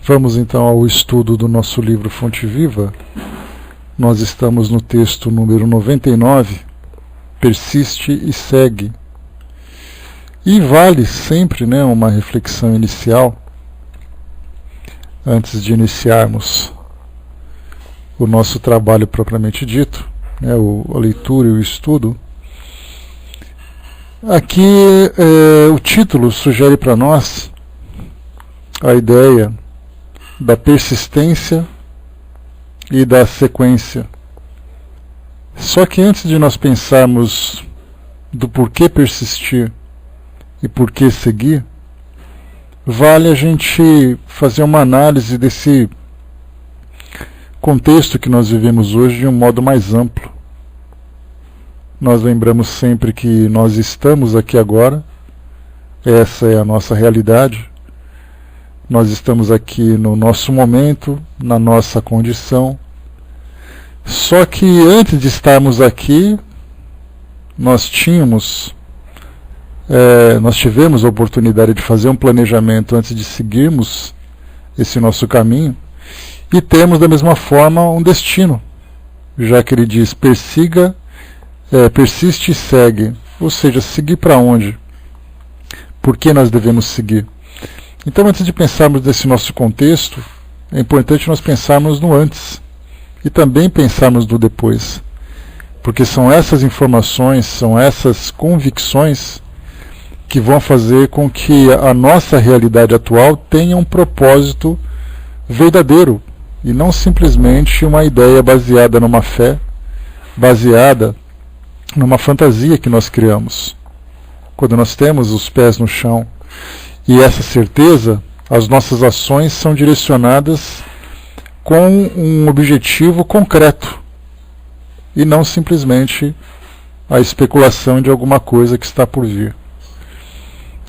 Vamos então ao estudo do nosso livro Fonte Viva. Nós estamos no texto número 99, Persiste e Segue. E vale sempre, uma reflexão inicial, antes de iniciarmos o nosso trabalho propriamente dito, a leitura e o estudo. Aqui o título sugere para nós a ideia da persistência e da sequência. Só que antes de nós pensarmos do porquê persistir e porquê seguir, vale a gente fazer uma análise desse contexto que nós vivemos hoje de um modo mais amplo. Nós lembramos sempre que nós estamos aqui agora, essa é a nossa realidade. Nós estamos aqui no nosso momento, na nossa condição. Só que antes de estarmos aqui, nós tivemos a oportunidade de fazer um planejamento antes de seguirmos esse nosso caminho, e temos da mesma forma um destino, já que ele diz persiste e segue, ou seja, seguir para onde? Por que nós devemos seguir? Então, antes de pensarmos nesse nosso contexto, é importante nós pensarmos no antes e também pensarmos no depois, porque são essas informações, são essas convicções que vão fazer com que a nossa realidade atual tenha um propósito verdadeiro e não simplesmente uma ideia baseada numa fé, baseada numa fantasia que nós criamos. Quando nós temos os pés no chão e essa certeza, as nossas ações são direcionadas com um objetivo concreto e não simplesmente a especulação de alguma coisa que está por vir.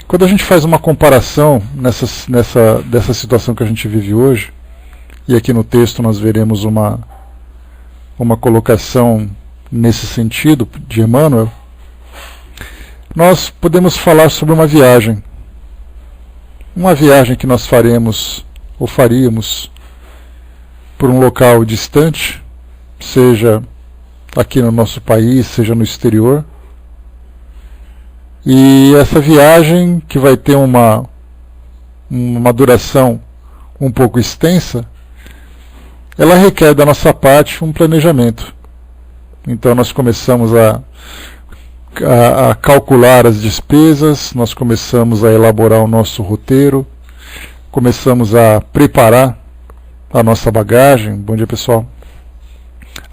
Quando a gente faz uma comparação dessa situação que a gente vive hoje, e aqui no texto nós veremos uma colocação nesse sentido de Emmanuel, nós podemos falar sobre uma viagem que nós faremos ou faríamos por um local distante, seja aqui no nosso país, seja no exterior. E essa viagem, que vai ter uma duração um pouco extensa, ela requer da nossa parte um planejamento. Então nós começamos a calcular as despesas, nós começamos a elaborar o nosso roteiro, começamos a preparar a nossa bagagem. Bom dia, pessoal.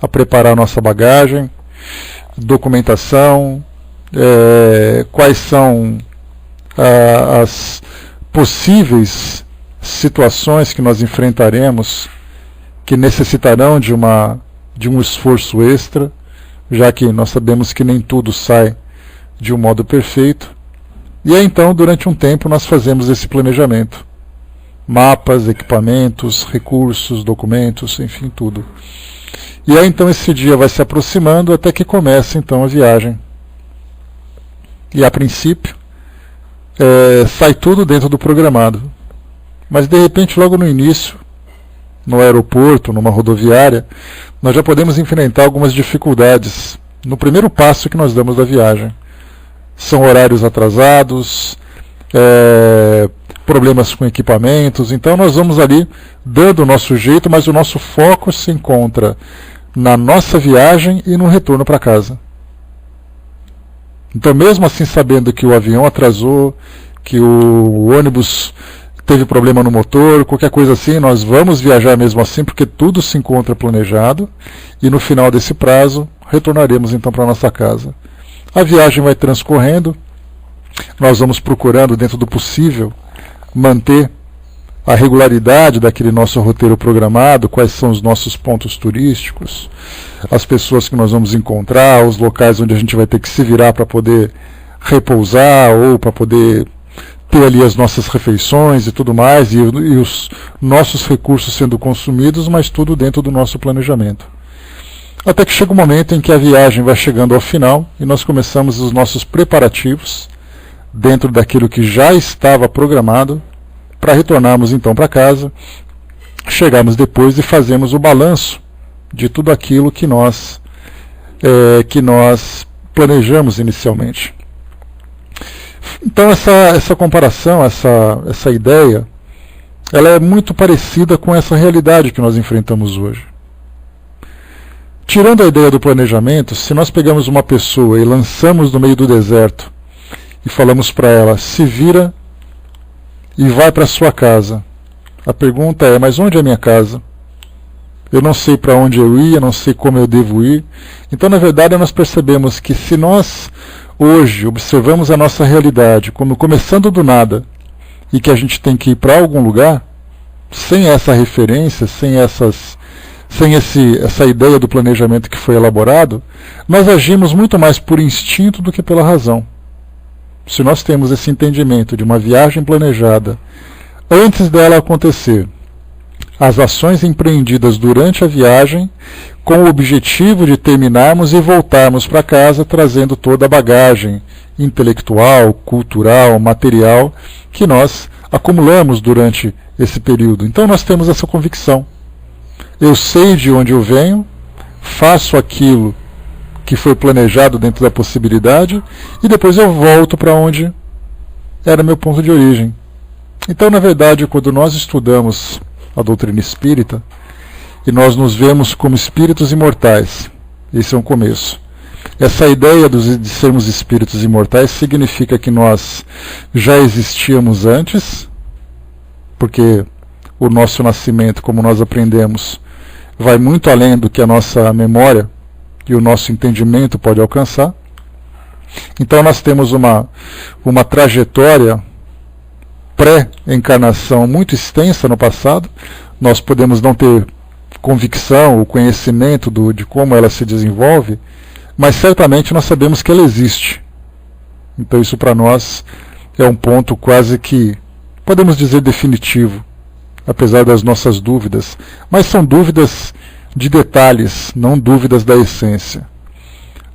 A preparar a nossa bagagem, documentação, quais são as possíveis situações que nós enfrentaremos que necessitarão de um esforço extra, já que nós sabemos que nem tudo sai de um modo perfeito. E aí então, durante um tempo, nós fazemos esse planejamento. Mapas, equipamentos, recursos, documentos, enfim, tudo. E aí então esse dia vai se aproximando até que começa então a viagem. E a princípio, sai tudo dentro do programado. Mas de repente, logo no início, no aeroporto, numa rodoviária, nós já podemos enfrentar algumas dificuldades no primeiro passo que nós damos da viagem. São horários atrasados, problemas com equipamentos. Então nós vamos ali dando o nosso jeito, mas o nosso foco se encontra na nossa viagem e no retorno para casa. Então, mesmo assim, sabendo que o avião atrasou, que o ônibus teve problema no motor, qualquer coisa assim, nós vamos viajar mesmo assim, porque tudo se encontra planejado, e no final desse prazo retornaremos então para a nossa casa. A viagem vai transcorrendo, nós vamos procurando, dentro do possível, manter a regularidade daquele nosso roteiro programado, quais são os nossos pontos turísticos, as pessoas que nós vamos encontrar, os locais onde a gente vai ter que se virar para poder repousar ou para poder ter ali as nossas refeições e tudo mais, e os nossos recursos sendo consumidos, mas tudo dentro do nosso planejamento. Até que chega um momento em que a viagem vai chegando ao final e nós começamos os nossos preparativos dentro daquilo que já estava programado para retornarmos então para casa chegamos depois e fazemos o balanço de tudo aquilo que nós planejamos inicialmente. Então essa comparação, essa ideia, ela é muito parecida com essa realidade que nós enfrentamos hoje. Tirando a ideia do planejamento, se nós pegamos uma pessoa e lançamos no meio do deserto e falamos para ela, se vira e vai para sua casa. A pergunta é, mas onde é a minha casa? Eu não sei para onde eu ir, eu não sei como eu devo ir. Então, na verdade, nós percebemos que se nós hoje observamos a nossa realidade como começando do nada e que a gente tem que ir para algum lugar, sem essa referência, sem essa ideia do planejamento que foi elaborado, nós agimos muito mais por instinto do que pela razão. Se nós temos esse entendimento de uma viagem planejada, antes dela acontecer, as ações empreendidas durante a viagem, com o objetivo de terminarmos e voltarmos para casa trazendo toda a bagagem intelectual, cultural, material que nós acumulamos durante esse período. Então nós temos essa convicção. Eu sei de onde eu venho, faço aquilo que foi planejado dentro da possibilidade e depois eu volto para onde era meu ponto de origem. Então, na verdade, quando nós estudamos a doutrina espírita e nós nos vemos como espíritos imortais, esse é um começo. Essa ideia de sermos espíritos imortais significa que nós já existíamos antes, porque o nosso nascimento, como nós aprendemos, vai muito além do que a nossa memória e o nosso entendimento pode alcançar. Então nós temos uma trajetória pré-encarnação muito extensa no passado. Nós podemos não ter convicção ou conhecimento de como ela se desenvolve, mas certamente nós sabemos que ela existe. Então isso para nós é um ponto quase que, podemos dizer, definitivo, apesar das nossas dúvidas, mas são dúvidas de detalhes, não dúvidas da essência.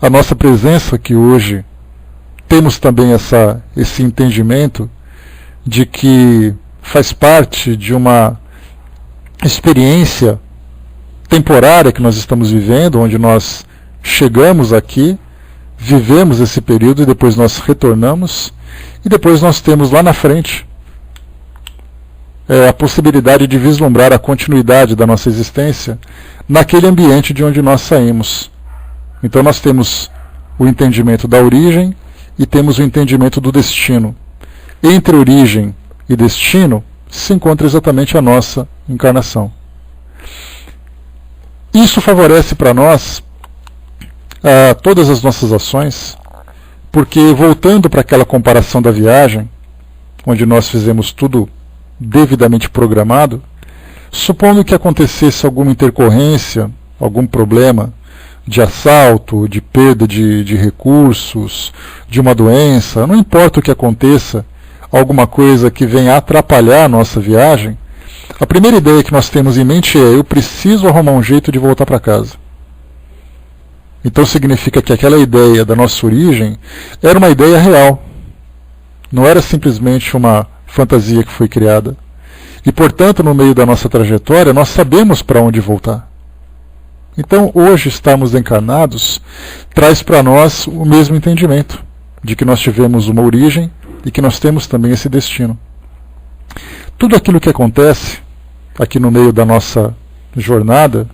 A nossa presença aqui hoje, temos também esse entendimento de que faz parte de uma experiência temporária que nós estamos vivendo, onde nós chegamos aqui, vivemos esse período e depois nós retornamos, e depois nós temos lá na frente a possibilidade de vislumbrar a continuidade da nossa existência naquele ambiente de onde nós saímos. Então nós temos o entendimento da origem e temos o entendimento do destino. Entre origem e destino se encontra exatamente a nossa encarnação. Isso favorece para nós todas as nossas ações, porque voltando para aquela comparação da viagem, onde nós fizemos tudo devidamente programado, supondo que acontecesse alguma intercorrência, algum problema de assalto, de perda de recursos, de uma doença, não importa o que aconteça, alguma coisa que venha atrapalhar a nossa viagem, a primeira ideia que nós temos em mente é: eu preciso arrumar um jeito de voltar para casa. Então significa que aquela ideia da nossa origem era uma ideia real, não era simplesmente uma fantasia que foi criada. E portanto, no meio da nossa trajetória, nós sabemos para onde voltar. Então, hoje estarmos encarnados traz para nós o mesmo entendimento de que nós tivemos uma origem e que nós temos também esse destino. Tudo aquilo que acontece aqui no meio da nossa jornada,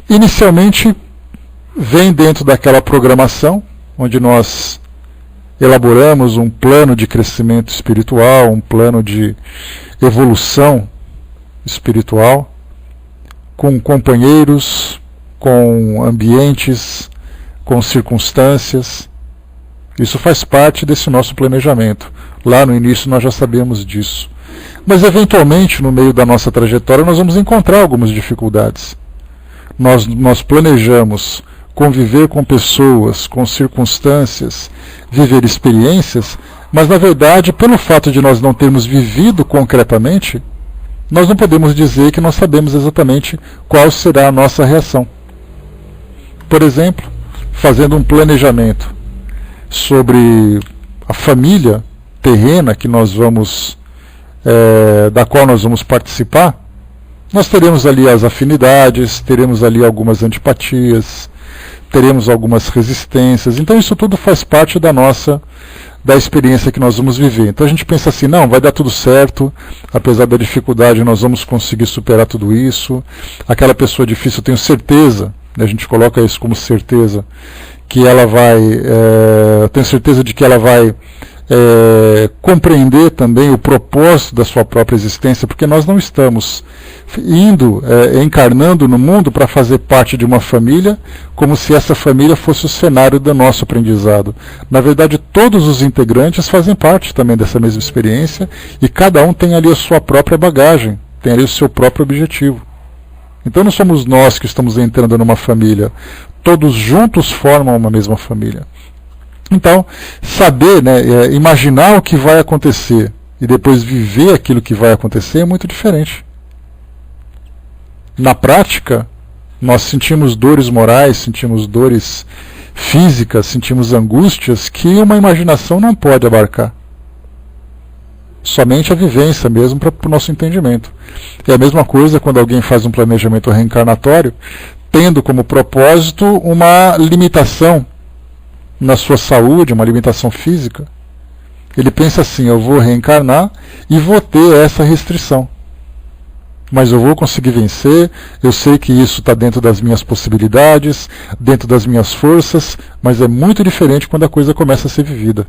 inicialmente vem dentro daquela programação, onde nós elaboramos um plano de crescimento espiritual, um plano de evolução espiritual, com companheiros, com ambientes, com circunstâncias. Isso faz parte desse nosso planejamento. Lá no início nós já sabemos disso. Mas eventualmente, no meio da nossa trajetória, nós vamos encontrar algumas dificuldades. Nós planejamos conviver com pessoas, com circunstâncias, viver experiências, mas na verdade, pelo fato de nós não termos vivido concretamente, nós não podemos dizer que nós sabemos exatamente qual será a nossa reação. Por exemplo, fazendo um planejamento sobre a família terrena que nós vamos, da qual nós vamos participar, Nós teremos ali as afinidades, teremos ali algumas antipatias, teremos algumas resistências. Então isso tudo faz parte da experiência que nós vamos viver. Então a gente pensa assim, não, vai dar tudo certo, apesar da dificuldade nós vamos conseguir superar tudo isso. Aquela pessoa difícil, eu tenho certeza, a gente coloca isso como certeza, que ela vai, eu tenho certeza de que ela vai compreender também o propósito da sua própria existência, porque nós não estamos encarnando no mundo para fazer parte de uma família, como se essa família fosse o cenário do nosso aprendizado. Na verdade, todos os integrantes fazem parte também dessa mesma experiência, e cada um tem ali a sua própria bagagem, tem ali o seu próprio objetivo. Então não somos nós que estamos entrando numa família, todos juntos formam uma mesma família. Então, saber, imaginar o que vai acontecer e depois viver aquilo que vai acontecer é muito diferente. Na prática, nós sentimos dores morais, sentimos dores físicas, sentimos angústias que uma imaginação não pode abarcar. Somente a vivência mesmo para o nosso entendimento. É a mesma coisa quando alguém faz um planejamento reencarnatório, tendo como propósito uma limitação na sua saúde, uma limitação física. Ele pensa assim, eu vou reencarnar e vou ter essa restrição. Mas eu vou conseguir vencer, eu sei que isso está dentro das minhas possibilidades, dentro das minhas forças, mas é muito diferente quando a coisa começa a ser vivida.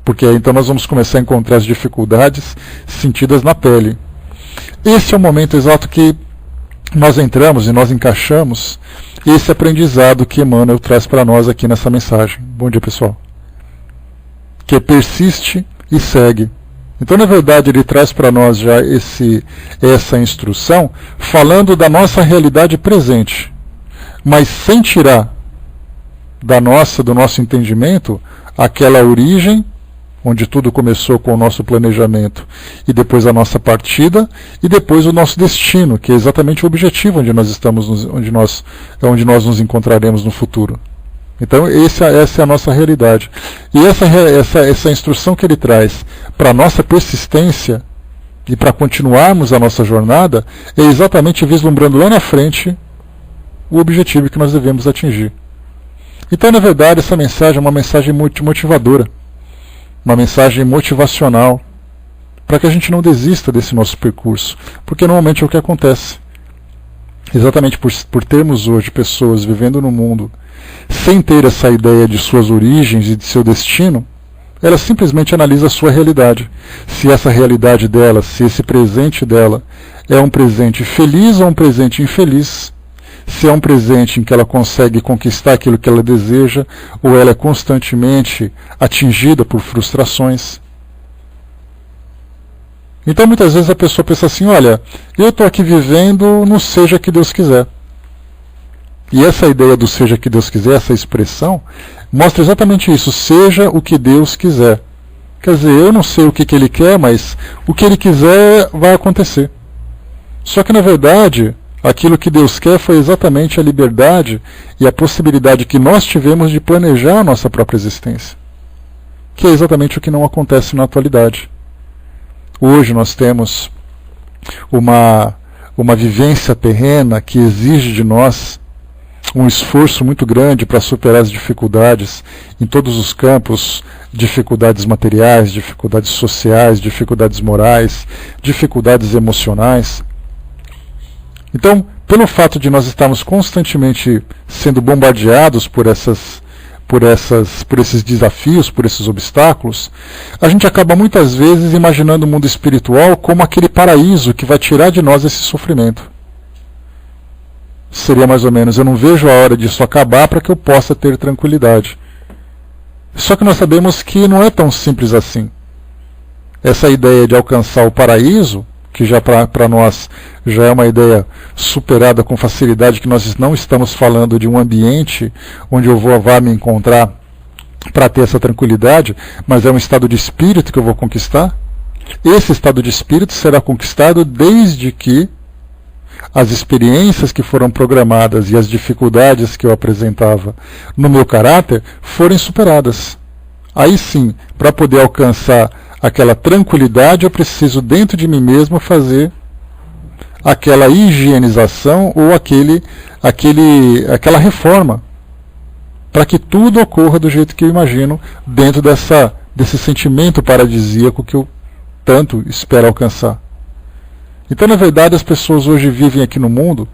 Porque aí então nós vamos começar a encontrar as dificuldades sentidas na pele. Esse é o momento exato que nós entramos e nós encaixamos esse aprendizado que Emmanuel traz para nós aqui nessa mensagem. Bom dia, pessoal. Que persiste e segue. Então, na verdade, ele traz para nós já essa instrução falando da nossa realidade presente, mas sem tirar do nosso entendimento aquela origem onde tudo começou com o nosso planejamento, e depois a nossa partida, e depois o nosso destino, que é exatamente o objetivo onde nós estamos, onde nós nos encontraremos no futuro. Então essa é a nossa realidade. E essa instrução que ele traz para a nossa persistência e para continuarmos a nossa jornada, é exatamente vislumbrando lá na frente o objetivo que nós devemos atingir. Então, na verdade, essa mensagem é uma mensagem motivadora, uma mensagem motivacional, para que a gente não desista desse nosso percurso, porque normalmente é o que acontece. Exatamente por termos hoje pessoas vivendo no mundo sem ter essa ideia de suas origens e de seu destino, ela simplesmente analisa a sua realidade. Se essa realidade dela, se esse presente dela é um presente feliz ou um presente infeliz, se é um presente em que ela consegue conquistar aquilo que ela deseja, ou ela é constantemente atingida por frustrações. Então muitas vezes a pessoa pensa assim, olha, eu estou aqui vivendo no seja que Deus quiser. E essa ideia do seja que Deus quiser, essa expressão, mostra exatamente isso, seja o que Deus quiser. Quer dizer, eu não sei o que Ele quer, mas o que Ele quiser vai acontecer. Só que na verdade, aquilo que Deus quer foi exatamente a liberdade e a possibilidade que nós tivemos de planejar a nossa própria existência. Que é exatamente o que não acontece na atualidade. Hoje nós temos uma vivência terrena que exige de nós um esforço muito grande para superar as dificuldades em todos os campos, dificuldades materiais, dificuldades sociais, dificuldades morais, dificuldades emocionais. Então, pelo fato de nós estarmos constantemente sendo bombardeados por esses desafios, por esses obstáculos, a gente acaba muitas vezes imaginando o mundo espiritual como aquele paraíso que vai tirar de nós esse sofrimento. Seria mais ou menos, eu não vejo a hora disso acabar para que eu possa ter tranquilidade. Só que nós sabemos que não é tão simples assim. Essa ideia de alcançar o paraíso, que já para nós já é uma ideia superada com facilidade, que nós não estamos falando de um ambiente onde eu vou me encontrar para ter essa tranquilidade, mas é um estado de espírito que eu vou conquistar. Esse estado de espírito será conquistado desde que as experiências que foram programadas e as dificuldades que eu apresentava no meu caráter forem superadas. Aí sim, para poder alcançar aquela tranquilidade, eu preciso dentro de mim mesmo fazer aquela higienização ou aquela reforma, para que tudo ocorra do jeito que eu imagino, dentro desse sentimento paradisíaco que eu tanto espero alcançar. Então, na verdade, as pessoas hoje vivem aqui no mundo,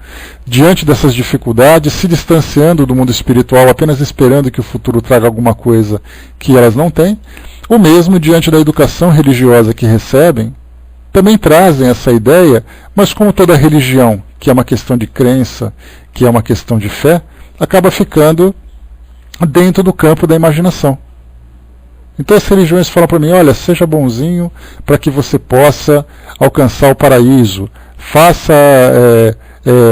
diante dessas dificuldades, se distanciando do mundo espiritual, apenas esperando que o futuro traga alguma coisa que elas não têm, ou mesmo diante da educação religiosa que recebem, também trazem essa ideia, mas como toda religião, que é uma questão de crença, que é uma questão de fé, acaba ficando dentro do campo da imaginação. Então as religiões falam para mim, olha, seja bonzinho para que você possa alcançar o paraíso,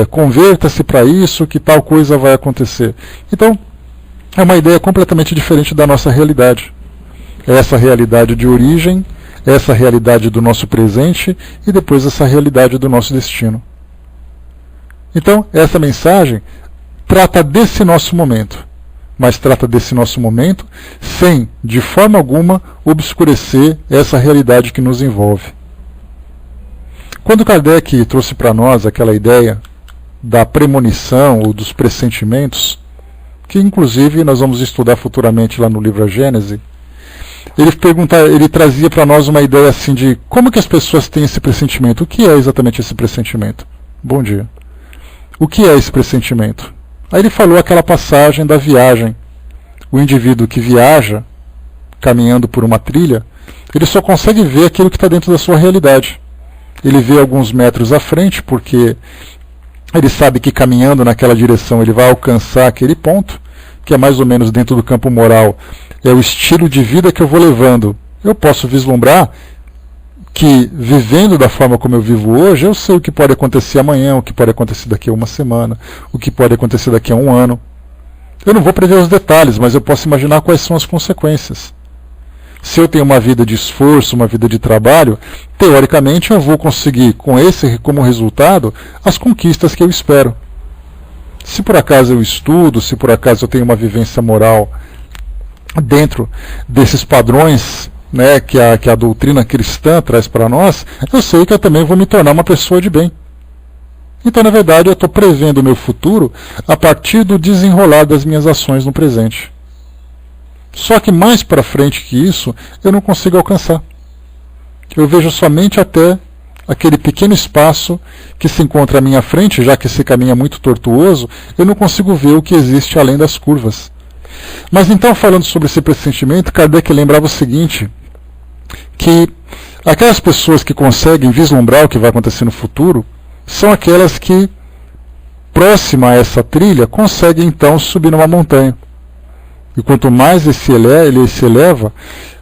converta-se para isso que tal coisa vai acontecer. Então é uma ideia completamente diferente da nossa realidade. É essa realidade de origem, essa realidade do nosso presente e depois essa realidade do nosso destino. Então essa mensagem trata desse nosso momento, mas trata desse nosso momento sem, de forma alguma, obscurecer essa realidade que nos envolve. Quando Kardec trouxe para nós aquela ideia da premonição ou dos pressentimentos, que inclusive nós vamos estudar futuramente lá no livro A Gênese, ele trazia para nós uma ideia assim de como que as pessoas têm esse pressentimento. O que é exatamente esse pressentimento? Bom dia. O que é esse pressentimento? Aí ele falou aquela passagem da viagem. O indivíduo que viaja, caminhando por uma trilha, ele só consegue ver aquilo que está dentro da sua realidade. Ele vê alguns metros à frente, porque ele sabe que caminhando naquela direção ele vai alcançar aquele ponto, que é mais ou menos dentro do campo moral, é o estilo de vida que eu vou levando. Eu posso vislumbrar que, vivendo da forma como eu vivo hoje, eu sei o que pode acontecer amanhã, o que pode acontecer daqui a uma semana, o que pode acontecer daqui a um ano. Eu não vou prever os detalhes, mas eu posso imaginar quais são as consequências. Se eu tenho uma vida de esforço, uma vida de trabalho, teoricamente eu vou conseguir, com esse como resultado, as conquistas que eu espero. Se por acaso eu estudo, se por acaso eu tenho uma vivência moral dentro desses padrões, né, que a doutrina cristã traz para nós, eu sei que eu também vou me tornar uma pessoa de bem. Então, na verdade, eu estou prevendo o meu futuro a partir do desenrolar das minhas ações no presente. Só que mais para frente que isso, eu não consigo alcançar. Eu vejo somente até aquele pequeno espaço que se encontra à minha frente, já que esse caminho é muito tortuoso, eu não consigo ver o que existe além das curvas. Mas então, falando sobre esse pressentimento, Kardec lembrava o seguinte, que aquelas pessoas que conseguem vislumbrar o que vai acontecer no futuro são aquelas que, próxima a essa trilha, conseguem então subir numa montanha. E quanto mais ele se eleva,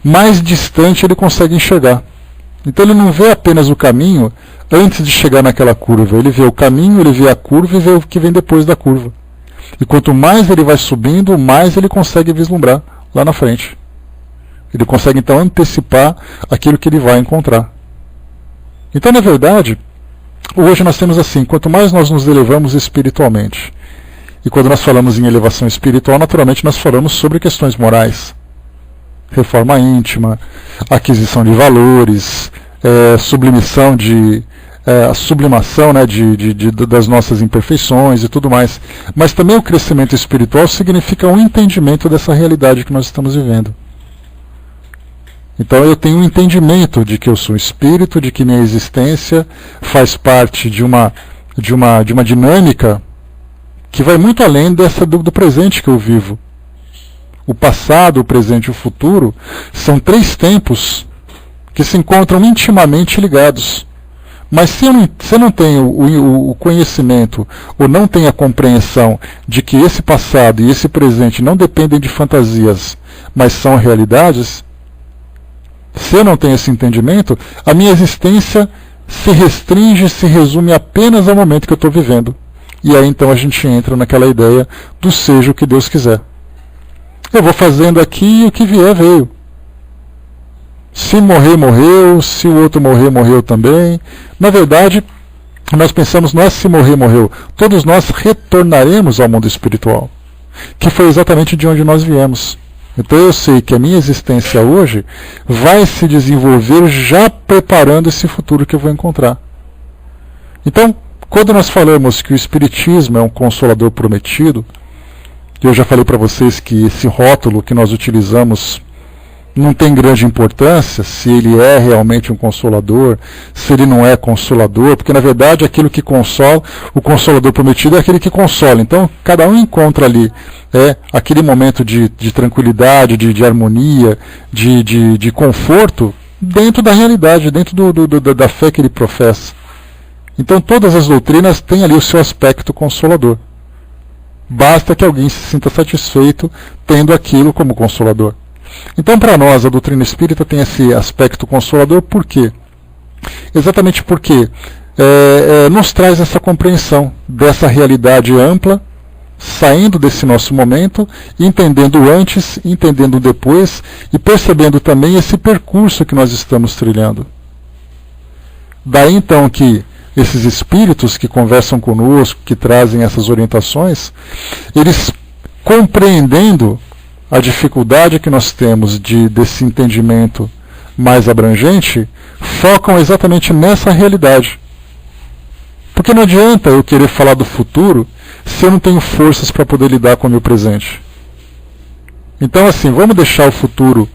mais distante ele consegue enxergar. Então ele não vê apenas o caminho antes de chegar naquela curva. Ele vê o caminho, ele vê a curva e vê o que vem depois da curva. E quanto mais ele vai subindo, mais ele consegue vislumbrar lá na frente. Ele consegue então antecipar aquilo que ele vai encontrar. Então, na verdade, hoje nós temos assim, quanto mais nós nos elevamos espiritualmente, e quando nós falamos em elevação espiritual, naturalmente nós falamos sobre questões morais, reforma íntima, aquisição de valores, sublimação, né, das nossas imperfeições e tudo mais. Mas também o crescimento espiritual significa um entendimento dessa realidade que nós estamos vivendo. Então eu tenho um entendimento de que eu sou espírito, de que minha existência faz parte de uma dinâmica que vai muito além do presente que eu vivo. O passado, o presente e o futuro são 3 tempos que se encontram intimamente ligados. Mas se eu não tenho o conhecimento ou não tenho a compreensão de que esse passado e esse presente não dependem de fantasias, mas são realidades, se eu não tenho esse entendimento, a minha existência se restringe, se resume apenas ao momento que eu estou vivendo. E aí então a gente entra naquela ideia do seja o que Deus quiser. Eu vou fazendo aqui e o que vier veio. Se morrer, morreu. Se o outro morrer, morreu também. Na verdade, nós pensamos, se morrer, morreu. Todos nós retornaremos ao mundo espiritual, que foi exatamente de onde nós viemos. Então eu sei que a minha existência hoje vai se desenvolver já preparando esse futuro que eu vou encontrar. Então, Quando nós falamos que o Espiritismo é um consolador prometido, eu já falei para vocês que esse rótulo que nós utilizamos não tem grande importância se ele é realmente um consolador, se ele não é consolador, porque na verdade aquilo que consola, o consolador prometido é aquele que consola. Então cada um encontra ali aquele momento de tranquilidade, de harmonia, de conforto dentro da realidade, dentro da fé que ele professa. Então todas as doutrinas têm ali o seu aspecto consolador. Basta que alguém se sinta satisfeito tendo aquilo como consolador. Então, para nós, a doutrina espírita tem esse aspecto consolador, por quê? Exatamente porque nos traz essa compreensão dessa realidade ampla, saindo desse nosso momento, entendendo o antes, entendendo o depois e percebendo também esse percurso que nós estamos trilhando. Daí então que esses espíritos que conversam conosco, que trazem essas orientações, eles compreendendo a dificuldade que nós temos desse entendimento mais abrangente, focam exatamente nessa realidade. Porque não adianta eu querer falar do futuro se eu não tenho forças para poder lidar com o meu presente. Então, assim, vamos deixar o futuro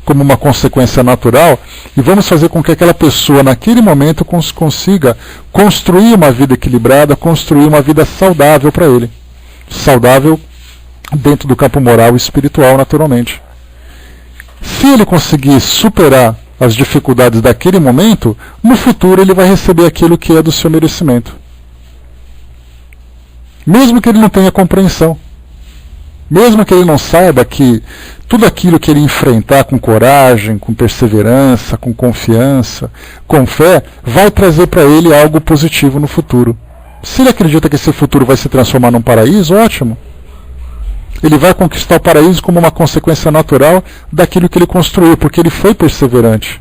como uma consequência natural e vamos fazer com que aquela pessoa, naquele momento, consiga construir uma vida equilibrada, construir uma vida saudável para ele. Saudável dentro do campo moral e espiritual, naturalmente. Se ele conseguir superar as dificuldades daquele momento, no futuro ele vai receber aquilo que é do seu merecimento. Mesmo que ele não tenha compreensão. Mesmo que ele não saiba que tudo aquilo que ele enfrentar com coragem, com perseverança, com confiança, com fé, vai trazer para ele algo positivo no futuro. Se ele acredita que esse futuro vai se transformar num paraíso, ótimo. Ele vai conquistar o paraíso como uma consequência natural daquilo que ele construiu, porque ele foi perseverante.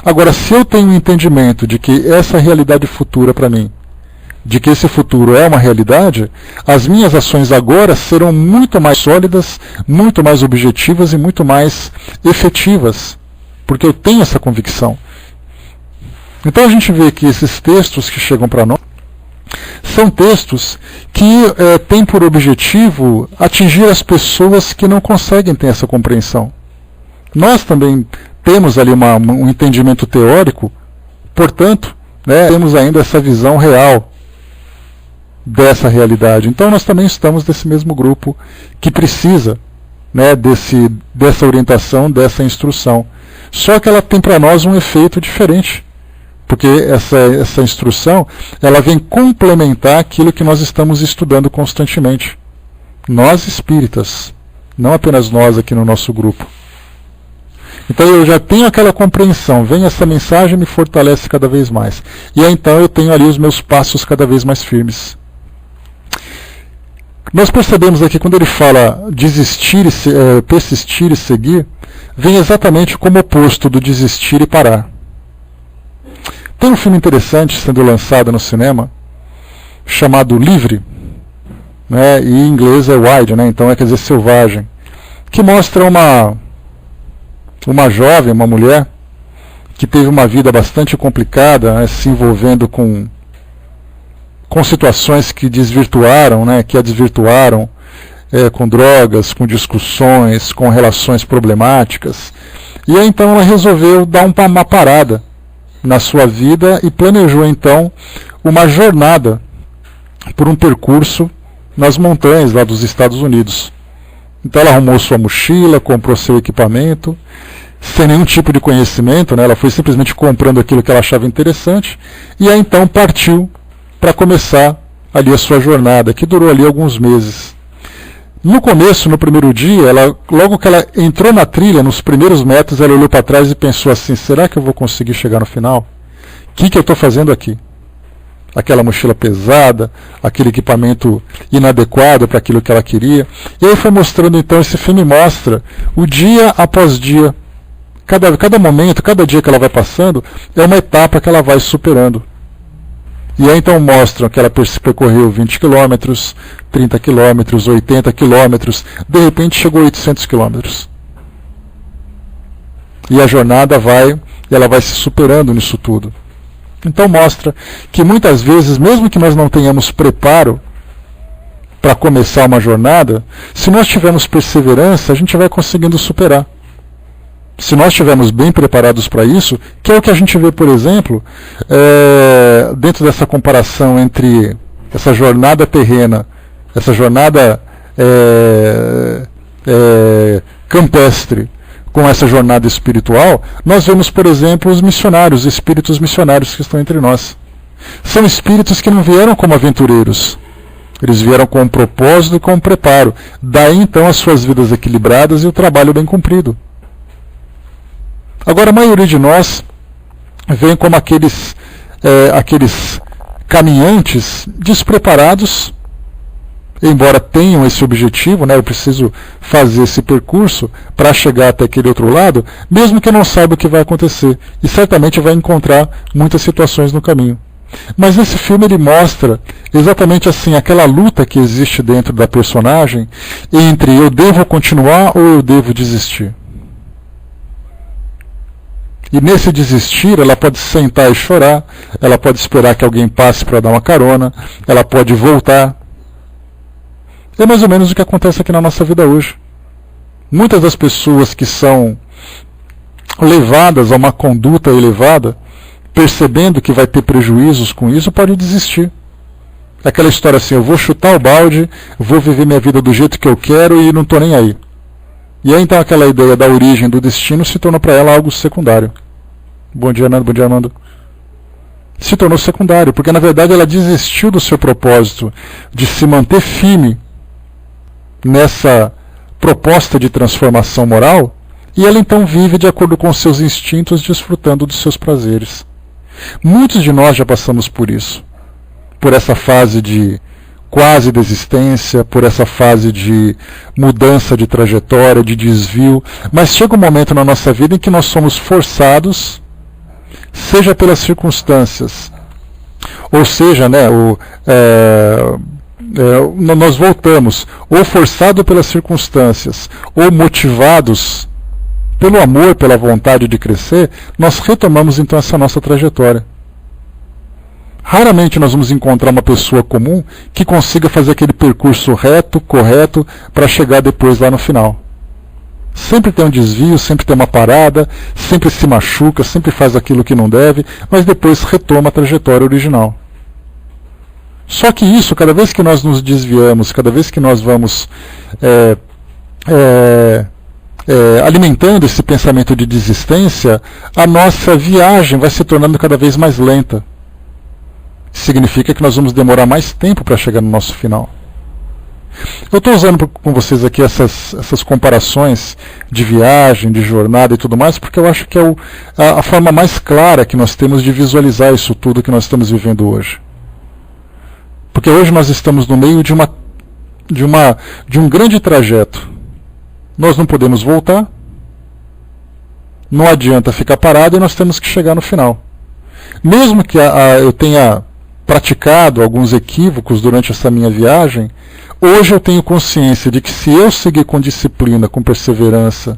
Agora, se eu tenho um entendimento de que essa realidade futura para mim, de que esse futuro é uma realidade, as minhas ações agora serão muito mais sólidas, muito mais objetivas e muito mais efetivas, porque eu tenho essa convicção. Então a gente vê que esses textos que chegam para nós são textos que têm por objetivo atingir as pessoas que não conseguem ter essa compreensão. Nós também temos ali um entendimento teórico, portanto, temos ainda essa visão real dessa realidade. Então nós também estamos desse mesmo grupo que precisa dessa orientação, dessa instrução. Só que ela tem para nós um efeito diferente. Porque essa instrução, ela vem complementar aquilo que nós estamos estudando constantemente. Nós espíritas, não apenas nós aqui no nosso grupo. Então eu já tenho aquela compreensão, vem essa mensagem e me fortalece cada vez mais. E aí, então eu tenho ali os meus passos cada vez mais firmes. Nós percebemos aqui, quando ele fala desistir, persistir e seguir, vem exatamente como oposto do desistir e parar. Tem um filme interessante sendo lançado no cinema, chamado Livre, e em inglês é Wild, então quer dizer selvagem, que mostra uma jovem, uma mulher, que teve uma vida bastante complicada, se envolvendo com situações que desvirtuaram, que a desvirtuaram, com drogas, com discussões, com relações problemáticas. E aí então ela resolveu dar uma parada na sua vida e planejou então uma jornada por um percurso nas montanhas lá dos Estados Unidos. Então ela arrumou sua mochila, comprou seu equipamento, sem nenhum tipo de conhecimento, ela foi simplesmente comprando aquilo que ela achava interessante, e aí então partiu para começar ali a sua jornada, que durou ali alguns meses. No começo, no primeiro dia, logo que ela entrou na trilha, nos primeiros metros, ela olhou para trás e pensou assim, será que eu vou conseguir chegar no final? O que eu estou fazendo aqui? Aquela mochila pesada, aquele equipamento inadequado para aquilo que ela queria. E aí foi mostrando, então, esse filme mostra o dia após dia. Cada momento, cada dia que ela vai passando, é uma etapa que ela vai superando. E aí então mostram que ela percorreu 20 km, 30 km, 80 km, de repente chegou a 800 km. E a jornada ela vai se superando nisso tudo. Então mostra que muitas vezes, mesmo que nós não tenhamos preparo para começar uma jornada, se nós tivermos perseverança, a gente vai conseguindo superar. Se nós estivermos bem preparados para isso, que é o que a gente vê, por exemplo, dentro dessa comparação entre essa jornada terrena, essa jornada campestre, com essa jornada espiritual, nós vemos, por exemplo, os missionários, os espíritos missionários que estão entre nós. São espíritos que não vieram como aventureiros. Eles vieram com um propósito e com um preparo. Daí, então, as suas vidas equilibradas e o trabalho bem cumprido. Agora, a maioria de nós vem como aqueles caminhantes despreparados, embora tenham esse objetivo, né, eu preciso fazer esse percurso para chegar até aquele outro lado, mesmo que não saiba o que vai acontecer, e certamente vai encontrar muitas situações no caminho. Mas esse filme ele mostra exatamente assim, aquela luta que existe dentro da personagem entre eu devo continuar ou eu devo desistir. E nesse desistir, ela pode sentar e chorar, ela pode esperar que alguém passe para dar uma carona, ela pode voltar. É mais ou menos o que acontece aqui na nossa vida hoje. Muitas das pessoas que são levadas a uma conduta elevada, percebendo que vai ter prejuízos com isso, podem desistir. É aquela história assim, eu vou chutar o balde, vou viver minha vida do jeito que eu quero e não estou nem aí. E aí então aquela ideia da origem do destino se tornou para ela algo secundário. Bom dia, Nando. Bom dia, Armando. Se tornou secundário, porque na verdade ela desistiu do seu propósito de se manter firme nessa proposta de transformação moral, e ela então vive de acordo com seus instintos, desfrutando dos seus prazeres. Muitos de nós já passamos por isso, por essa fase de quase desistência, por essa fase de mudança de trajetória, de desvio, mas chega um momento na nossa vida em que nós somos forçados, seja pelas circunstâncias, ou seja, né, nós voltamos, ou forçado pelas circunstâncias, ou motivados pelo amor, pela vontade de crescer, nós retomamos então essa nossa trajetória. Raramente nós vamos encontrar uma pessoa comum que consiga fazer aquele percurso reto, correto, para chegar depois lá no final. Sempre tem um desvio, sempre tem uma parada, sempre se machuca, sempre faz aquilo que não deve, mas depois retoma a trajetória original. Só que isso, cada vez que nós nos desviamos, cada vez que nós vamos alimentando esse pensamento de desistência, a nossa viagem vai se tornando cada vez mais lenta. Significa que nós vamos demorar mais tempo para chegar no nosso final. Eu estou usando com vocês aqui essas comparações de viagem, de jornada e tudo mais, porque eu acho que é a forma mais clara que nós temos de visualizar isso tudo que nós estamos vivendo hoje. Porque hoje nós estamos no meio de um grande trajeto. Nós não podemos voltar, não adianta ficar parado e nós temos que chegar no final. Mesmo que eu tenha praticado alguns equívocos durante essa minha viagem, hoje eu tenho consciência de que se eu seguir com disciplina, com perseverança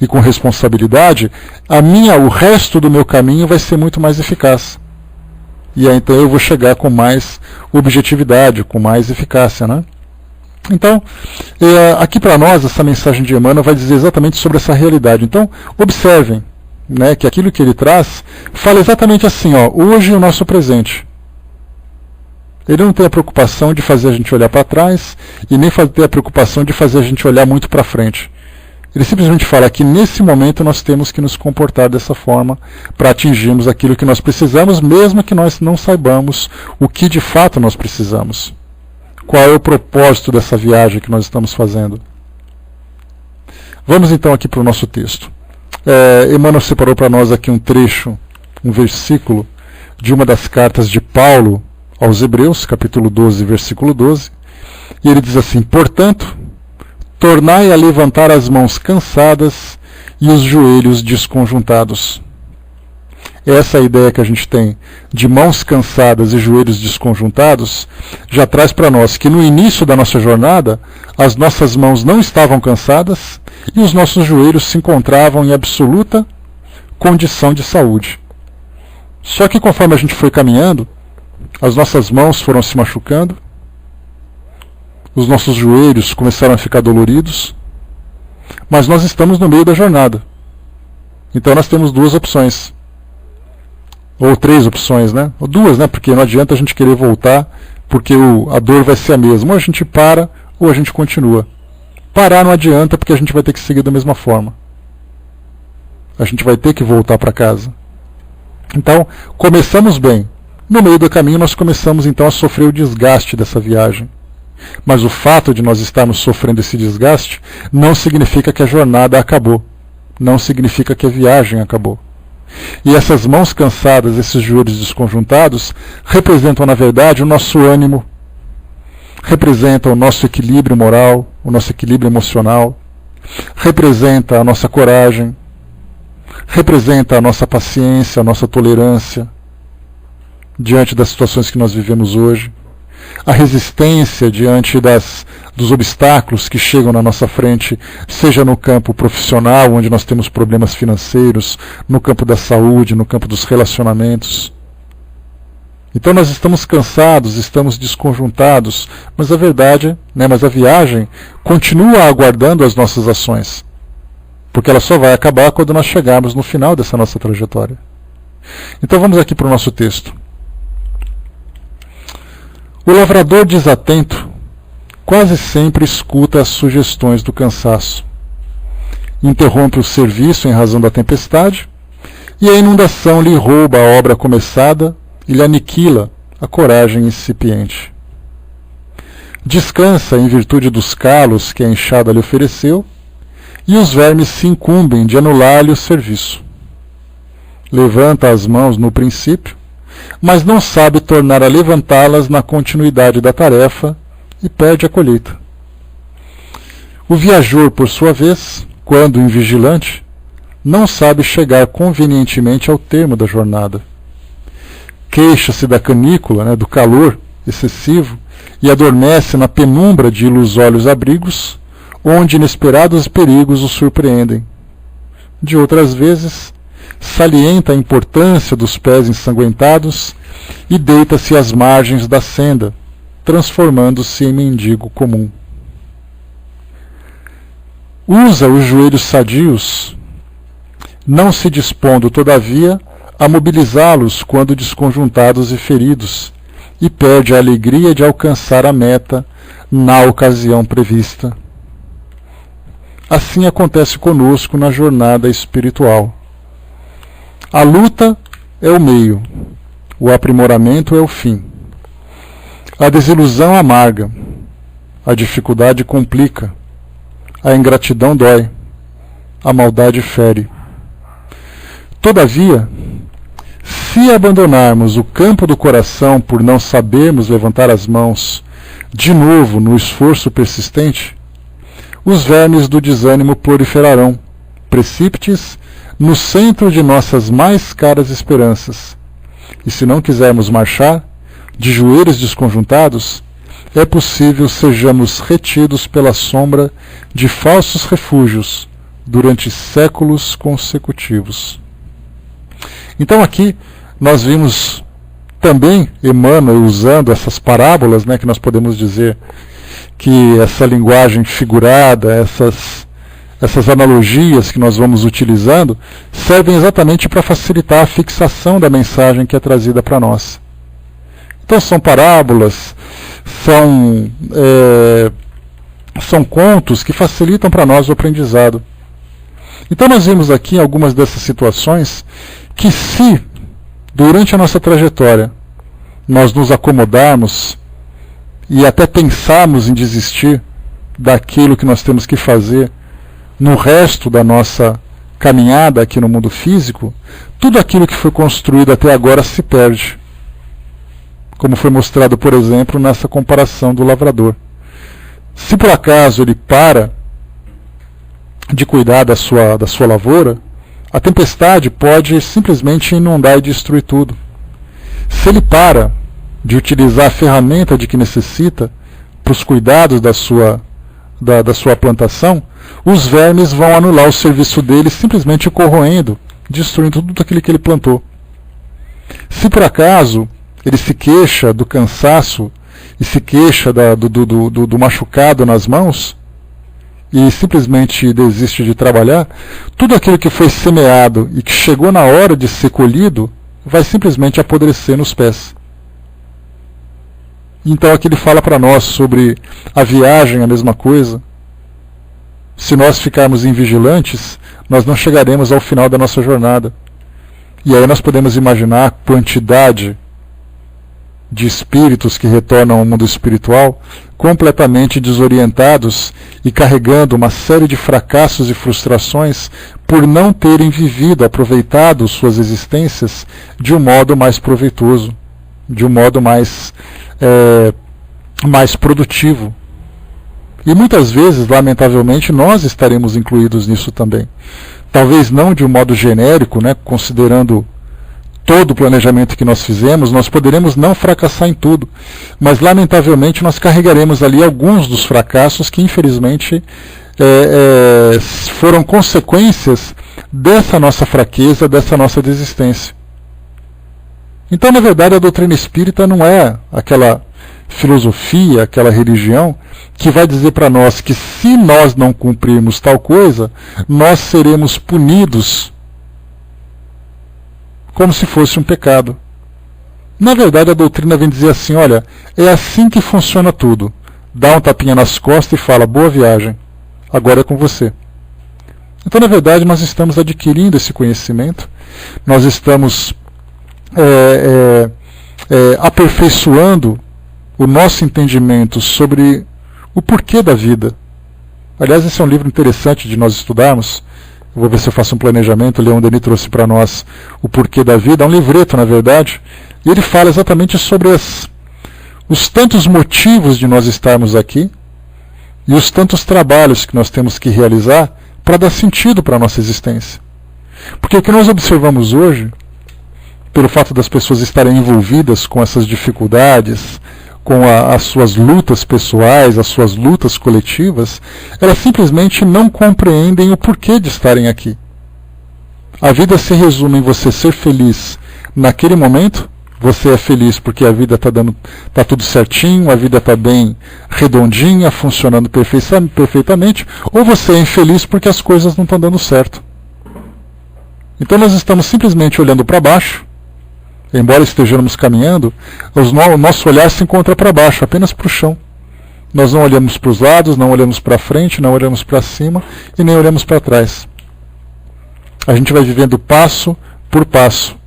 e com responsabilidade, o resto do meu caminho vai ser muito mais eficaz. E aí então eu vou chegar com mais objetividade, com mais eficácia, né? Então, aqui para nós, essa mensagem de Emmanuel vai dizer exatamente sobre essa realidade. Então, observem, né, que aquilo que ele traz fala exatamente assim, hoje é o nosso presente. Ele não tem a preocupação de fazer a gente olhar para trás e nem ter a preocupação de fazer a gente olhar muito para frente. Ele simplesmente fala que nesse momento nós temos que nos comportar dessa forma para atingirmos aquilo que nós precisamos, mesmo que nós não saibamos o que de fato nós precisamos. Qual é o propósito dessa viagem que nós estamos fazendo? Vamos então aqui para o nosso texto. Emmanuel separou para nós aqui um trecho, um versículo de uma das cartas de Paulo aos Hebreus, capítulo 12, versículo 12, e ele diz assim: portanto, tornai a levantar as mãos cansadas e os joelhos desconjuntados. Essa ideia que a gente tem de mãos cansadas e joelhos desconjuntados já traz para nós que no início da nossa jornada as nossas mãos não estavam cansadas e os nossos joelhos se encontravam em absoluta condição de saúde. Só que conforme a gente foi caminhando, as nossas mãos foram se machucando, os nossos joelhos começaram a ficar doloridos, mas nós estamos no meio da jornada. Então nós temos duas opções. Ou três opções, né? Ou duas, né? Porque não adianta a gente querer voltar, porque a dor vai ser a mesma. Ou a gente para, ou a gente continua. Parar não adianta, porque a gente vai ter que seguir da mesma forma. A gente vai ter que voltar para casa. Então, começamos bem. No meio do caminho, nós começamos então a sofrer o desgaste dessa viagem. Mas o fato de nós estarmos sofrendo esse desgaste não significa que a jornada acabou. Não significa que a viagem acabou. E essas mãos cansadas, esses joelhos desconjuntados, representam, na verdade, o nosso ânimo, representam o nosso equilíbrio moral, o nosso equilíbrio emocional, representa a nossa coragem, representa a nossa paciência, a nossa tolerância diante das situações que nós vivemos hoje, a resistência diante dos obstáculos que chegam na nossa frente, seja no campo profissional, onde nós temos problemas financeiros, no campo da saúde, no campo dos relacionamentos. Então nós estamos cansados, estamos desconjuntados, mas a verdade, mas a viagem continua aguardando as nossas ações, porque ela só vai acabar quando nós chegarmos no final dessa nossa trajetória. Então vamos aqui para o nosso texto. O lavrador desatento quase sempre escuta as sugestões do cansaço. Interrompe o serviço em razão da tempestade, e a inundação lhe rouba a obra começada e lhe aniquila a coragem incipiente. Descansa em virtude dos calos que a enxada lhe ofereceu, e os vermes se incumbem de anular-lhe o serviço. Levanta as mãos no princípio, mas não sabe tornar a levantá-las na continuidade da tarefa e perde a colheita. O viajor, por sua vez, quando invigilante, não sabe chegar convenientemente ao termo da jornada. Queixa-se da canícula, do calor excessivo, e adormece na penumbra de ilusórios abrigos, onde inesperados perigos o surpreendem. De outras vezes, salienta a importância dos pés ensanguentados e deita-se às margens da senda, transformando-se em mendigo comum. Usa os joelhos sadios, não se dispondo, todavia, a mobilizá-los quando desconjuntados e feridos, e perde a alegria de alcançar a meta na ocasião prevista. Assim acontece conosco na jornada espiritual. A luta é o meio, o aprimoramento é o fim. A desilusão amarga, a dificuldade complica, a ingratidão dói, a maldade fere. Todavia, se abandonarmos o campo do coração por não sabermos levantar as mãos de novo no esforço persistente, os vermes do desânimo proliferarão, precípites no centro de nossas mais caras esperanças. E se não quisermos marchar, de joelhos desconjuntados, é possível sejamos retidos pela sombra de falsos refúgios durante séculos consecutivos. Então aqui nós vimos também Emmanuel usando essas parábolas, que nós podemos dizer que essa linguagem figurada, essas analogias que nós vamos utilizando, servem exatamente para facilitar a fixação da mensagem que é trazida para nós. Então são parábolas, são contos que facilitam para nós o aprendizado. Então nós vimos aqui algumas dessas situações que, se durante a nossa trajetória nós nos acomodarmos e até pensarmos em desistir daquilo que nós temos que fazer no resto da nossa caminhada aqui no mundo físico, tudo aquilo que foi construído até agora se perde. Como foi mostrado, por exemplo, nessa comparação do lavrador. Se por acaso ele para de cuidar da sua lavoura, a tempestade pode simplesmente inundar e destruir tudo. Se ele para de utilizar a ferramenta de que necessita para os cuidados da sua plantação, os vermes vão anular o serviço dele, simplesmente corroendo, destruindo tudo aquilo que ele plantou. Se por acaso ele se queixa do cansaço e se queixa do machucado nas mãos e simplesmente desiste de trabalhar, tudo aquilo que foi semeado e que chegou na hora de ser colhido vai simplesmente apodrecer nos pés. Então aqui ele fala para nós sobre a viagem, a mesma coisa. Se nós ficarmos invigilantes, nós não chegaremos ao final da nossa jornada. E aí nós podemos imaginar a quantidade de espíritos que retornam ao mundo espiritual completamente desorientados e carregando uma série de fracassos e frustrações por não terem vivido, aproveitado suas existências de um modo mais proveitoso, de um modo mais produtivo. E muitas vezes, lamentavelmente, nós estaremos incluídos nisso também. Talvez não de um modo genérico, né, considerando todo o planejamento que nós fizemos, nós poderemos não fracassar em tudo, mas lamentavelmente nós carregaremos ali alguns dos fracassos que infelizmente foram consequências dessa nossa fraqueza, dessa nossa desistência. Então, na verdade, a doutrina espírita não é aquela filosofia, aquela religião que vai dizer para nós que se nós não cumprirmos tal coisa, nós seremos punidos como se fosse um pecado. Na verdade, a doutrina vem dizer assim, olha, é assim que funciona tudo. Dá um tapinha nas costas e fala, boa viagem, agora é com você. Então, na verdade, nós estamos adquirindo esse conhecimento, nós estamos aperfeiçoando o nosso entendimento sobre o porquê da vida. Aliás, esse é um livro interessante de nós estudarmos. Eu vou ver se eu faço um planejamento. O Leon Denis trouxe para nós o porquê da vida. É um livreto, na verdade. E ele fala exatamente sobre os tantos motivos de nós estarmos aqui e os tantos trabalhos que nós temos que realizar para dar sentido para a nossa existência. Porque o que nós observamos hoje, pelo fato das pessoas estarem envolvidas com essas dificuldades, com as suas lutas pessoais, as suas lutas coletivas, elas simplesmente não compreendem o porquê de estarem aqui. A vida se resume em você ser feliz naquele momento. Você é feliz porque a vida está tudo certinho, a vida está bem redondinha, funcionando perfeitamente, ou você é infeliz porque as coisas não estão dando certo. Então nós estamos simplesmente olhando para baixo. Embora estejamos caminhando, o nosso olhar se encontra para baixo, apenas para o chão. Nós não olhamos para os lados, não olhamos para frente, não olhamos para cima e nem olhamos para trás. A gente vai vivendo passo por passo.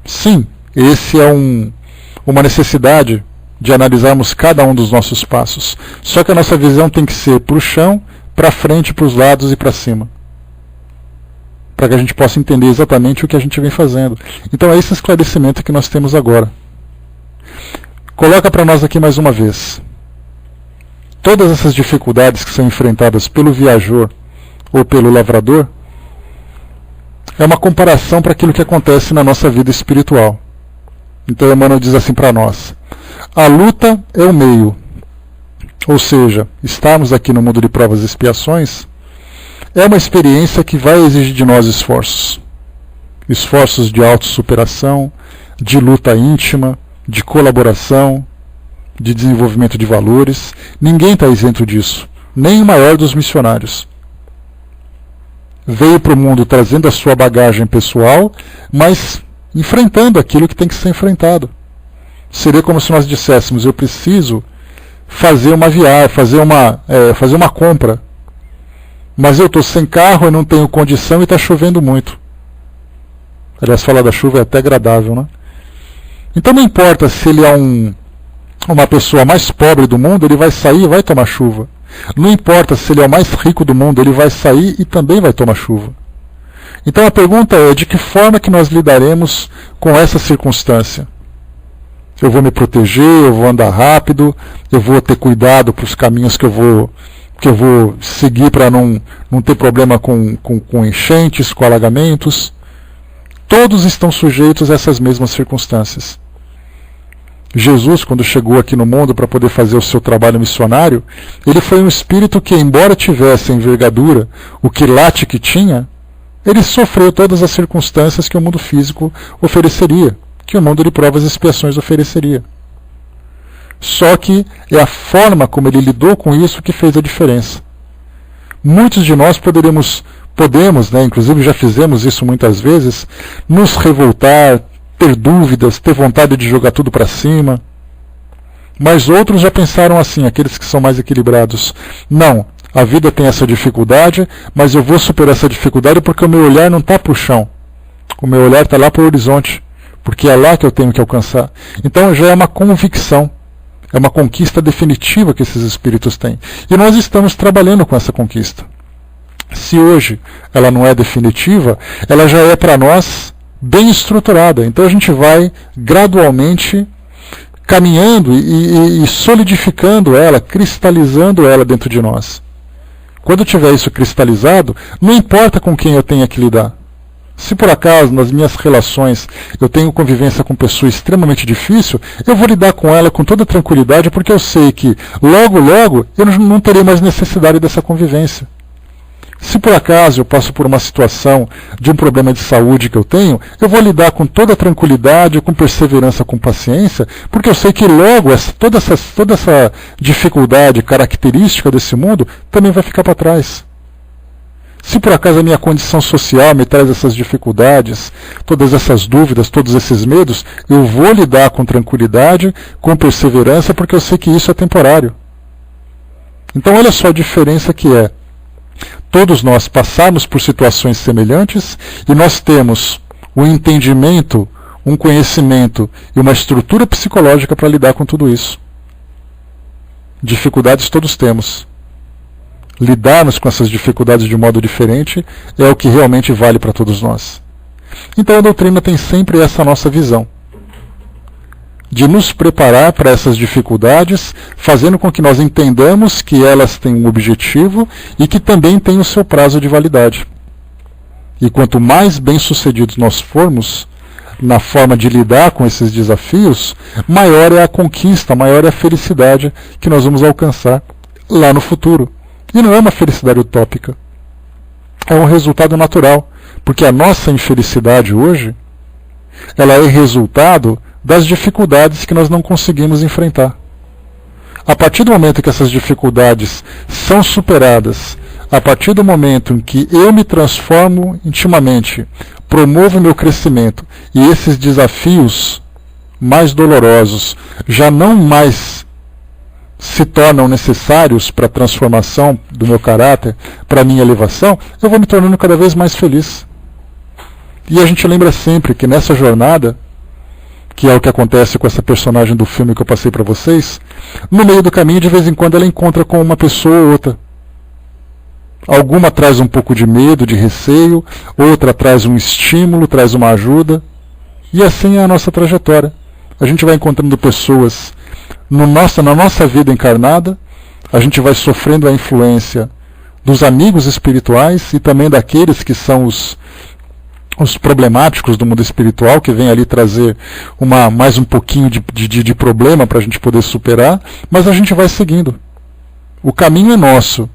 Sim, esse é uma necessidade de analisarmos cada um dos nossos passos. Só que a nossa visão tem que ser para o chão, para frente, para os lados e para cima, para que a gente possa entender exatamente o que a gente vem fazendo. Então é esse esclarecimento que nós temos agora. Coloca para nós aqui mais uma vez. Todas essas dificuldades que são enfrentadas pelo viajor ou pelo lavrador é uma comparação para aquilo que acontece na nossa vida espiritual. Então Emmanuel diz assim para nós: a luta é o meio, ou seja, estarmos aqui no mundo de provas e expiações é uma experiência que vai exigir de nós esforços. Esforços de autossuperação, de luta íntima, de colaboração, de desenvolvimento de valores. Ninguém está isento disso, nem o maior dos missionários. Veio para o mundo trazendo a sua bagagem pessoal, mas enfrentando aquilo que tem que ser enfrentado. Seria como se nós disséssemos: eu preciso fazer uma viagem, fazer uma compra, mas eu estou sem carro, eu não tenho condição e está chovendo muito. Aliás, falar da chuva é até agradável, né? Então não importa se ele é uma pessoa mais pobre do mundo, ele vai sair e vai tomar chuva. Não importa se ele é o mais rico do mundo, ele vai sair e também vai tomar chuva. Então a pergunta é: de que forma que nós lidaremos com essa circunstância? Eu vou me proteger, eu vou andar rápido, eu vou ter cuidado para os caminhos que eu vou seguir para não ter problema com enchentes, com alagamentos. Todos estão sujeitos a essas mesmas circunstâncias. Jesus, quando chegou aqui no mundo para poder fazer o seu trabalho missionário, ele foi um espírito que, embora tivesse a envergadura, o quilate que tinha, ele sofreu todas as circunstâncias que o mundo físico ofereceria, que o mundo de provas e expiações ofereceria. Só que é a forma como ele lidou com isso que fez a diferença. Muitos de nós podemos, inclusive já fizemos isso muitas vezes, nos revoltar, ter dúvidas, ter vontade de jogar tudo para cima. Mas outros já pensaram assim, aqueles que são mais equilibrados. Não, a vida tem essa dificuldade, mas eu vou superar essa dificuldade porque o meu olhar não está para o chão. O meu olhar está lá para o horizonte, porque é lá que eu tenho que alcançar. Então já é uma convicção. É uma conquista definitiva que esses espíritos têm. E nós estamos trabalhando com essa conquista. Se hoje ela não é definitiva, ela já é para nós bem estruturada. Então a gente vai gradualmente caminhando e solidificando ela, cristalizando ela dentro de nós. Quando tiver isso cristalizado, não importa com quem eu tenha que lidar. Se por acaso nas minhas relações eu tenho convivência com pessoa extremamente difícil, eu vou lidar com ela com toda tranquilidade, porque eu sei que logo eu não terei mais necessidade dessa convivência. Se por acaso eu passo por uma situação de um problema de saúde que eu tenho, eu vou lidar com toda tranquilidade, com perseverança, com paciência, porque eu sei que logo toda essa dificuldade característica desse mundo também vai ficar para trás. Se por acaso a minha condição social me traz essas dificuldades, todas essas dúvidas, todos esses medos, eu vou lidar com tranquilidade, com perseverança, porque eu sei que isso é temporário. Então olha só a diferença que é. Todos nós passamos por situações semelhantes e nós temos um entendimento, um conhecimento e uma estrutura psicológica para lidar com tudo isso. Dificuldades todos temos. Lidarmos com essas dificuldades de modo diferente é o que realmente vale para todos nós. Então a doutrina tem sempre essa nossa visão, de nos preparar para essas dificuldades, fazendo com que nós entendamos que elas têm um objetivo e que também têm o seu prazo de validade. E quanto mais bem-sucedidos nós formos na forma de lidar com esses desafios, maior é a conquista, maior é a felicidade que nós vamos alcançar lá no futuro. E não é uma felicidade utópica. É um resultado natural. Porque a nossa infelicidade hoje, ela é resultado das dificuldades que nós não conseguimos enfrentar. A partir do momento que essas dificuldades são superadas, a partir do momento em que eu me transformo intimamente, promovo meu crescimento, e esses desafios mais dolorosos já não mais se tornam necessários para a transformação do meu caráter, para a minha elevação, eu vou me tornando cada vez mais feliz. E a gente lembra sempre que nessa jornada, que é o que acontece com essa personagem do filme que eu passei para vocês, no meio do caminho, de vez em quando, ela encontra com uma pessoa ou outra. Alguma traz um pouco de medo, de receio, outra traz um estímulo, traz uma ajuda, e assim é a nossa trajetória. A gente vai encontrando pessoas na nossa vida encarnada, a gente vai sofrendo a influência dos amigos espirituais e também daqueles que são os problemáticos do mundo espiritual, que vem ali trazer mais um pouquinho de problema para a gente poder superar, mas a gente vai seguindo. O caminho é nosso.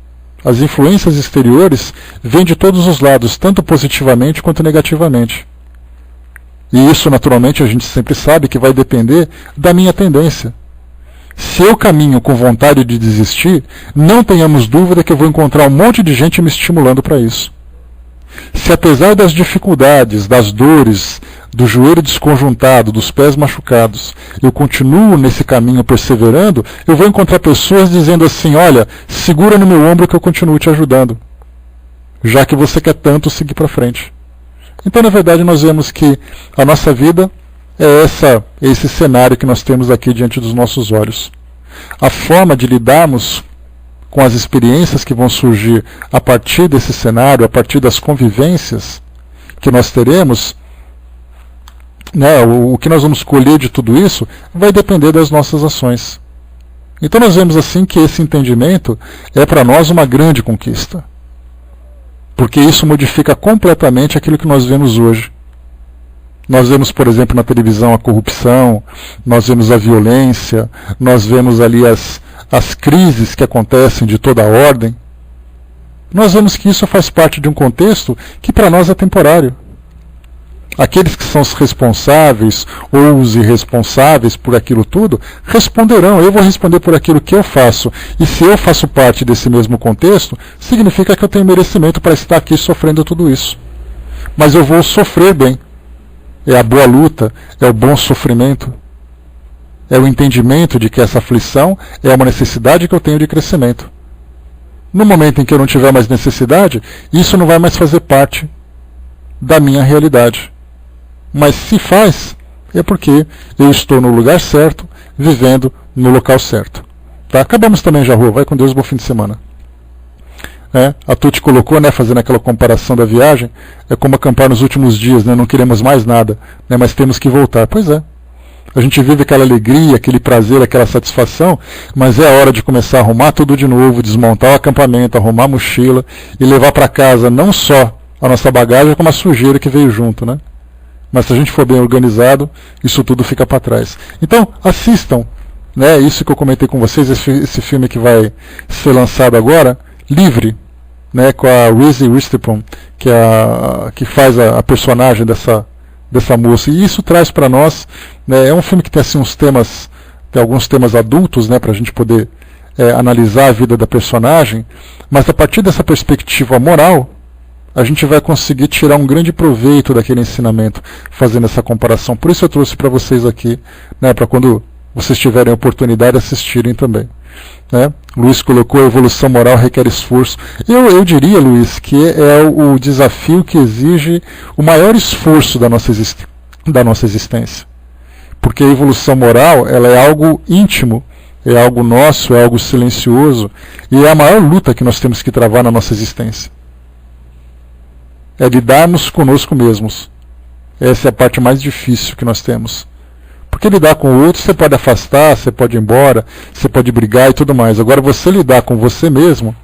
As influências exteriores vêm de todos os lados, tanto positivamente quanto negativamente. E isso, naturalmente, a gente sempre sabe que vai depender da minha tendência. Se eu caminho com vontade de desistir, não tenhamos dúvida que eu vou encontrar um monte de gente me estimulando para isso. Se apesar das dificuldades, das dores, do joelho desconjuntado, dos pés machucados, eu continuo nesse caminho perseverando, eu vou encontrar pessoas dizendo assim: olha, segura no meu ombro que eu continuo te ajudando, já que você quer tanto seguir para frente. Então, na verdade, nós vemos que a nossa vida é esse cenário que nós temos aqui diante dos nossos olhos. A forma de lidarmos com as experiências que vão surgir a partir desse cenário, a partir das convivências que nós teremos, o que nós vamos colher de tudo isso, vai depender das nossas ações. Então nós vemos assim que esse entendimento é para nós uma grande conquista. Porque isso modifica completamente aquilo que nós vemos hoje. Nós vemos, por exemplo, na televisão a corrupção, nós vemos a violência, nós vemos ali as crises que acontecem de toda a ordem. nós vemos que isso faz parte de um contexto que para nós é temporário. Aqueles que são os responsáveis ou os irresponsáveis por aquilo tudo, responderão. Eu vou responder por aquilo que eu faço. E se eu faço parte desse mesmo contexto, significa que eu tenho merecimento para estar aqui sofrendo tudo isso. Mas eu vou sofrer bem. É a boa luta, é o bom sofrimento. É o entendimento de que essa aflição é uma necessidade que eu tenho de crescimento. No momento em que eu não tiver mais necessidade, isso não vai mais fazer parte da minha realidade. Mas se faz, é porque eu estou no lugar certo, vivendo no local certo. Tá? Acabamos também já, Rua. Vai com Deus, bom fim de semana. A Tuti colocou, fazendo aquela comparação da viagem, é como acampar nos últimos dias, não queremos mais nada, mas temos que voltar. Pois é. A gente vive aquela alegria, aquele prazer, aquela satisfação, mas é a hora de começar a arrumar tudo de novo, desmontar o acampamento, arrumar a mochila e levar para casa não só a nossa bagagem, como a sujeira que veio junto, Mas se a gente for bem organizado, isso tudo fica para trás. Então, assistam, isso que eu comentei com vocês, esse filme que vai ser lançado agora, Livre, com a Reese Witherspoon, que faz a personagem dessa moça. E isso traz para nós, é um filme que tem assim tem alguns temas adultos, para a gente poder analisar a vida da personagem, mas a partir dessa perspectiva moral, a gente vai conseguir tirar um grande proveito daquele ensinamento, fazendo essa comparação. Por isso eu trouxe para vocês aqui, para quando vocês tiverem a oportunidade de assistirem também. Luiz colocou: a evolução moral requer esforço. Eu diria, Luiz, que é o desafio que exige o maior esforço da nossa existência. Porque a evolução moral, ela é algo íntimo, é algo nosso, é algo silencioso, e é a maior luta que nós temos que travar na nossa existência. É lidarmos conosco mesmos. Essa é a parte mais difícil que nós temos. Porque lidar com o outro, você pode afastar, você pode ir embora, você pode brigar e tudo mais. Agora, você lidar com você mesmo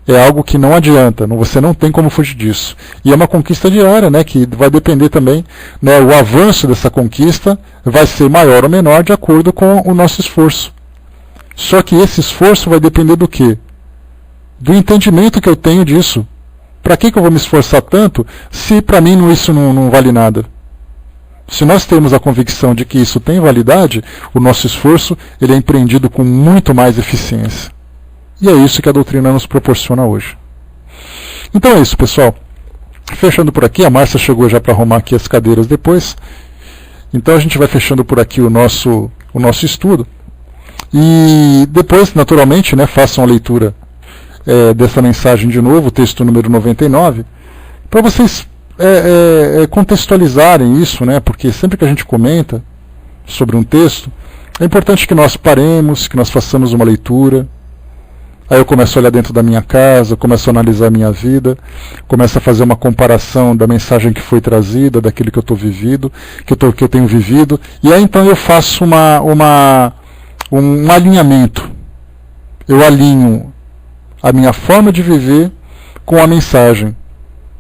é algo que não adianta, você não tem como fugir disso. E é uma conquista diária, que vai depender também, o avanço dessa conquista vai ser maior ou menor de acordo com o nosso esforço. Só que esse esforço vai depender do quê? Do entendimento que eu tenho disso. Para que eu vou me esforçar tanto se para mim isso não vale nada? Se nós temos a convicção de que isso tem validade, o nosso esforço ele é empreendido com muito mais eficiência. E é isso que a doutrina nos proporciona hoje. Então é isso, pessoal. Fechando por aqui, a Márcia chegou já para arrumar aqui as cadeiras depois. Então a gente vai fechando por aqui o nosso estudo. E depois, naturalmente, façam a leitura dessa mensagem de novo, o texto número 99, para vocês contextualizarem isso, porque sempre que a gente comenta sobre um texto, é importante que nós paremos, que nós façamos uma leitura. Aí eu começo a olhar dentro da minha casa, começo a analisar a minha vida, começo a fazer uma comparação da mensagem que foi trazida, daquilo que eu estou vivido, que eu tenho vivido, e aí então eu faço um alinhamento. Eu alinho a minha forma de viver com a mensagem.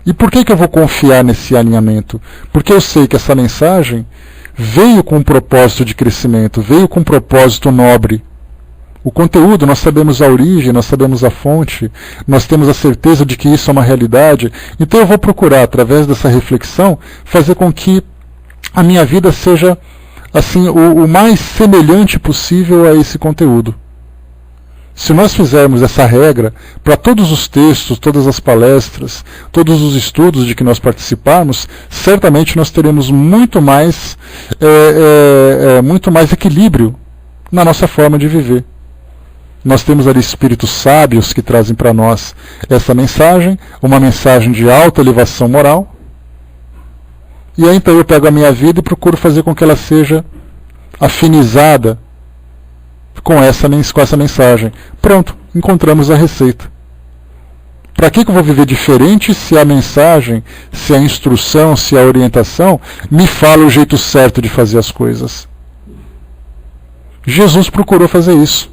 E por que eu vou confiar nesse alinhamento? Porque eu sei que essa mensagem veio com um propósito de crescimento, veio com um propósito nobre. O conteúdo, nós sabemos a origem, nós sabemos a fonte, nós temos a certeza de que isso é uma realidade. Então eu vou procurar, através dessa reflexão, fazer com que a minha vida seja assim, o mais semelhante possível a esse conteúdo. Se nós fizermos essa regra para todos os textos, todas as palestras, todos os estudos de que nós participarmos, certamente nós teremos muito mais equilíbrio na nossa forma de viver. Nós temos ali espíritos sábios que trazem para nós essa mensagem, uma mensagem de alta elevação moral. E aí então eu pego a minha vida e procuro fazer com que ela seja afinizada com essa mensagem. Pronto, encontramos a receita. Para que eu vou viver diferente se a mensagem, se a instrução, se a orientação me fala o jeito certo de fazer as coisas? Jesus procurou fazer isso.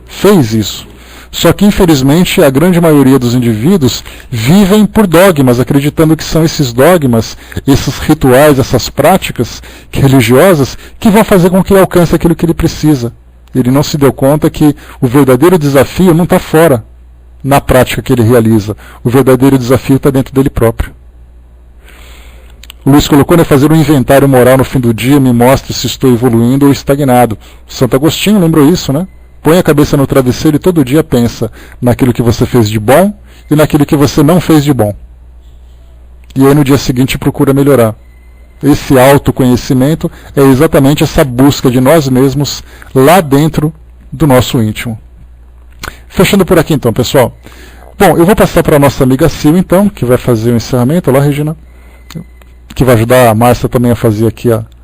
Fez isso. Só que, infelizmente, a grande maioria dos indivíduos vivem por dogmas, acreditando que são esses dogmas, esses rituais, essas práticas religiosas que vão fazer com que ele alcance aquilo que ele precisa. Ele não se deu conta que o verdadeiro desafio não está fora. na prática que ele realiza. O verdadeiro desafio está dentro dele próprio. O Luiz colocou, né, fazer um inventário moral no fim do dia me mostra se estou evoluindo ou estagnado. Santo Agostinho lembrou isso, né? Põe a cabeça no travesseiro e todo dia pensa naquilo que você fez de bom e naquilo que você não fez de bom. E aí no dia seguinte procura melhorar. Esse autoconhecimento é exatamente essa busca de nós mesmos lá dentro do nosso íntimo. Fechando por aqui então, pessoal. Bom, eu vou passar para a nossa amiga Sil, então, que vai fazer o encerramento. Olá, Regina. Que vai ajudar a Márcia também a fazer aqui